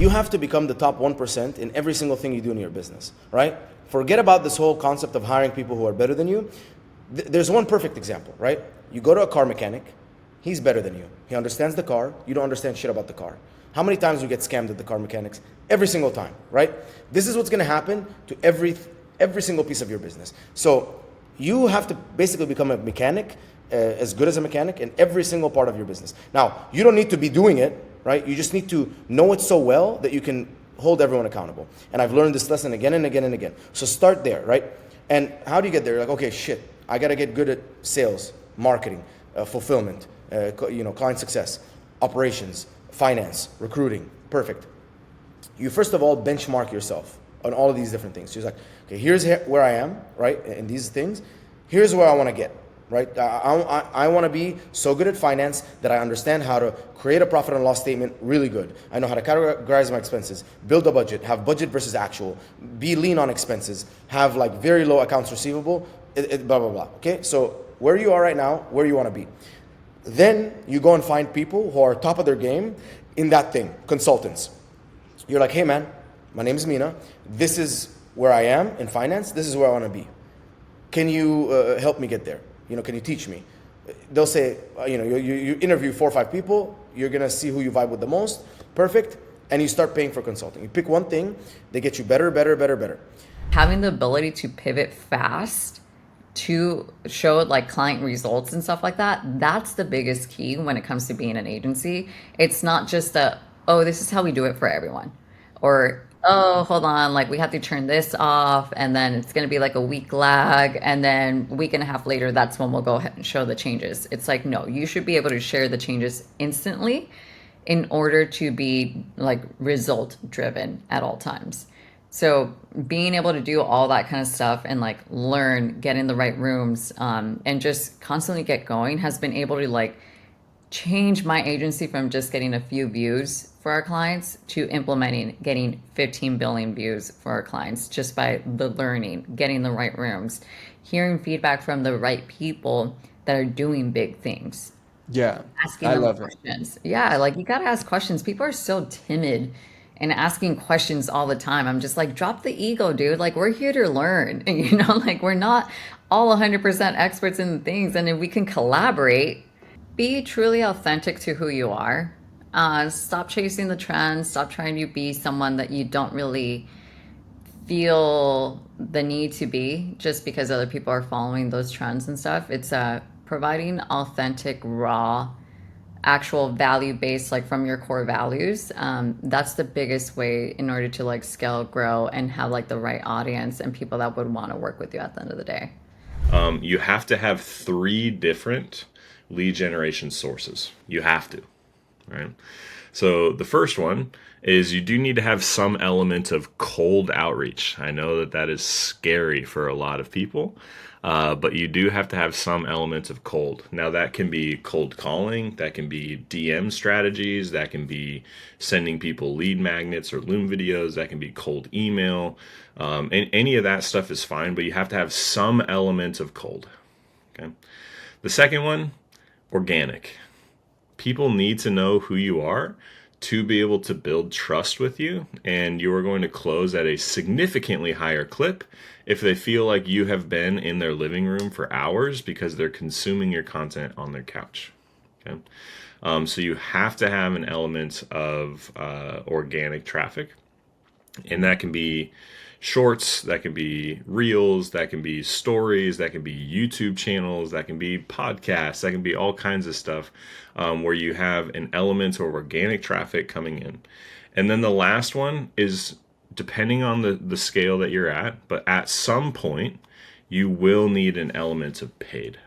You have to become the top 1% in every single thing you do in your business, right? Forget about this whole concept of hiring people who are better than you. There's one perfect example, right? You go to a car mechanic, he's better than you. He understands the car, you don't understand shit about the car. How many times do you get scammed at the car mechanics? Every single time, right? This is what's gonna happen to every single piece of your business. So you have to basically become a mechanic, as good as a mechanic in every single part of your business. Now, you don't need to be doing it, right? You just need to know it so well that you can hold everyone accountable. And I've learned this lesson again and again and again. So start there, right? And how do you get there? You're like, okay, shit, I gotta get good at sales, marketing, fulfillment, client success, operations, finance, recruiting. Perfect. You first of all benchmark yourself on all of these different things. So you're like, okay, here's where I am, right? In these things, here's where I want to get, right? I want to be so good at finance that I understand how to create a profit and loss statement really good. I know how to categorize my expenses, build a budget, have budget versus actual, be lean on expenses, have like very low accounts receivable, blah, blah, blah. Okay, so where you are right now, where you want to be. Then you go and find people who are top of their game in that thing, consultants. You're like, hey man, my name is Mina. This is where I am in finance. This is where I want to be. Can you help me get there? Can you teach me? They'll say, you interview 4 or 5 people. You're going to see who you vibe with the most. Perfect. And you start paying for consulting. You pick one thing. They get you better, better, better, better. Having the ability to pivot fast to show like client results and stuff like that, that's the biggest key when it comes to being an agency. It's not just this is how we do it for everyone. Or, oh, hold on, like we have to turn this off and then it's going to be like a week lag. And then a week and a half later, that's when we'll go ahead and show the changes. It's like, no, you should be able to share the changes instantly in order to be like result driven at all times. So being able to do all that kind of stuff and like learn, get in the right rooms, and just constantly get going has been able to like change my agency from just getting a few views for our clients to implementing, getting 15 billion views for our clients just by the learning, getting the right rooms, hearing feedback from the right people that are doing big things. Yeah, Asking I them love it. questions. Yeah, like you got to ask questions. People are so timid and asking questions all the time. I'm just like, drop the ego, dude. Like we're here to learn. And, like we're not all 100% experts in things. And if we can collaborate, be truly authentic to who you are. Stop chasing the trends. Stop trying to be someone that you don't really feel the need to be just because other people are following those trends and stuff. It's providing authentic, raw, actual value based, like from your core values. That's the biggest way in order to like scale, grow, and have like the right audience and people that would want to work with you at the end of the day. You have to have 3 different lead generation sources. You have to, right? So the first one is you do need to have some element of cold outreach. I know that is scary for a lot of people, but you do have to have some elements of cold. Now that can be cold calling, that can be DM strategies, that can be sending people lead magnets or Loom videos, that can be cold email. And any of that stuff is fine, but you have to have some element of cold. Okay. The second one, organic. People need to know who you are to be able to build trust with you, and you are going to close at a significantly higher clip if they feel like you have been in their living room for hours because they're consuming your content on their couch. Okay, so you have to have an element of organic traffic, and that can be shorts, that can be reels, that can be stories, that can be YouTube channels, that can be podcasts, that can be all kinds of stuff where you have an element of organic traffic coming in. And then the last one is depending on the scale that you're at, but at some point you will need an element of paid.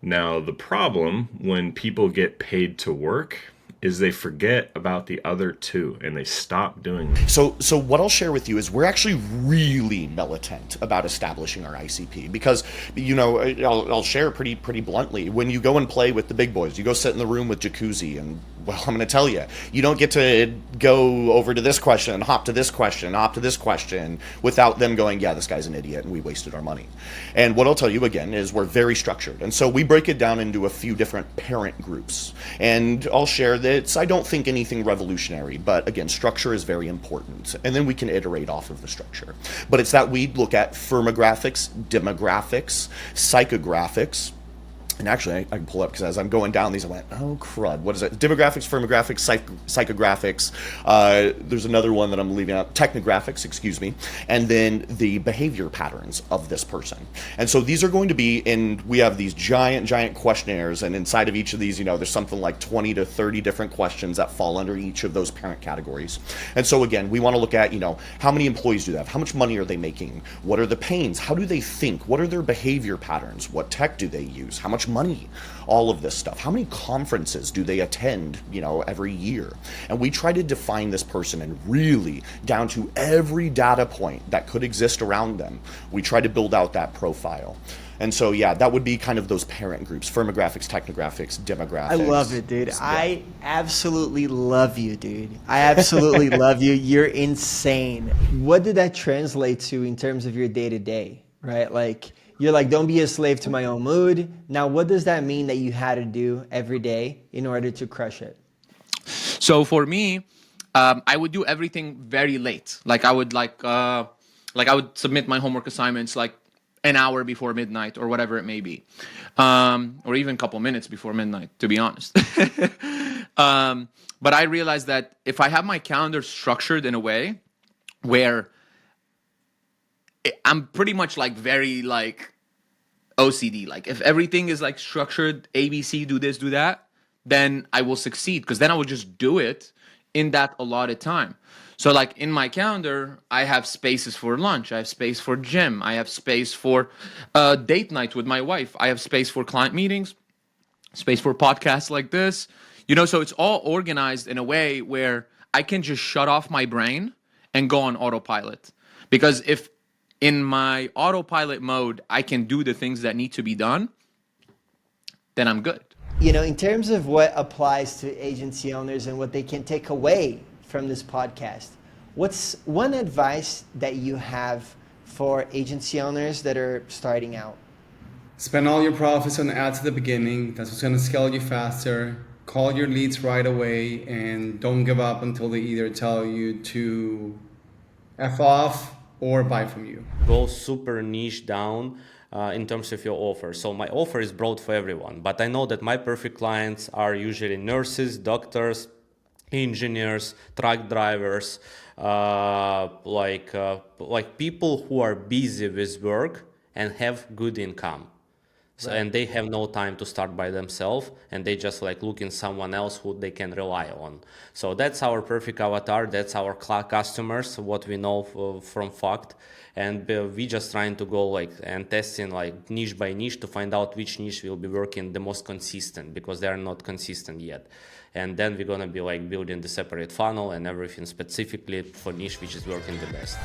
Now, the problem when people get paid to work is they forget about the other 2 and they stop doing them. So what I'll share with you is we're actually really militant about establishing our ICP because, I'll share pretty bluntly. When you go and play with the big boys, you go sit in the room with Jacuzzi and, well, I'm going to tell you, you don't get to go over to this question and hop to this question, hop to this question without them going, yeah, this guy's an idiot and we wasted our money. And what I'll tell you again is we're very structured. And so we break it down into a few different parent groups. And I'll share this I don't think anything revolutionary, but again, structure is very important. And then we can iterate off of the structure. But it's that we look at firmographics, demographics, psychographics. And actually, I can pull up because as I'm going down these, I went, oh, crud. What is it? Demographics, firmographics, psychographics. There's another one that I'm leaving out. Technographics, excuse me. And then the behavior patterns of this person. And so these are going to be we have these giant questionnaires. And inside of each of these, there's something like 20 to 30 different questions that fall under each of those parent categories. And so again, we want to look at, how many employees do they have? How much money are they making? What are the pains? How do they think? What are their behavior patterns? What tech do they use? How much money, all of this stuff. How many conferences do they attend, every year? And we try to define this person and really down to every data point that could exist around them. We try to build out that profile. And so, yeah, that would be kind of those parent groups, firmographics, technographics, demographics. I love it, dude. Yeah. I absolutely love you, dude. I absolutely love you. You're insane. What did that translate to in terms of your day-to-day, right? Like, you're like, don't be a slave to my own mood. Now, what does that mean that you had to do every day in order to crush it? So for me, I would do everything very late. Like I would I would submit my homework assignments like an hour before midnight or whatever it may be, or even a couple minutes before midnight, to be honest. But I realized that if I have my calendar structured in a way where I'm pretty much very OCD. Like if everything is structured, ABC, do this, do that, then I will succeed because then I will just do it in that allotted time. So in my calendar, I have spaces for lunch. I have space for gym. I have space for date night with my wife. I have space for client meetings, space for podcasts like this. So it's all organized in a way where I can just shut off my brain and go on autopilot. Because if in my autopilot mode, I can do the things that need to be done, then I'm good. In terms of what applies to agency owners and what they can take away from this podcast, what's one advice that you have for agency owners that are starting out? Spend all your profits on ads at the beginning. That's what's going to scale you faster. Call your leads right away and don't give up until they either tell you to F off or buy from you. Go super niche down in terms of your offer. So my offer is broad for everyone, but I know that my perfect clients are usually nurses, doctors, engineers, truck drivers, like people who are busy with work and have good income. So, and they have no time to start by themselves, and they just look in someone else who they can rely on. So that's our perfect avatar. That's our customers, what we know from fact. And we just trying to go and testing niche by niche to find out which niche will be working the most consistent, because they are not consistent yet. And then we're gonna be building the separate funnel and everything specifically for niche which is working the best.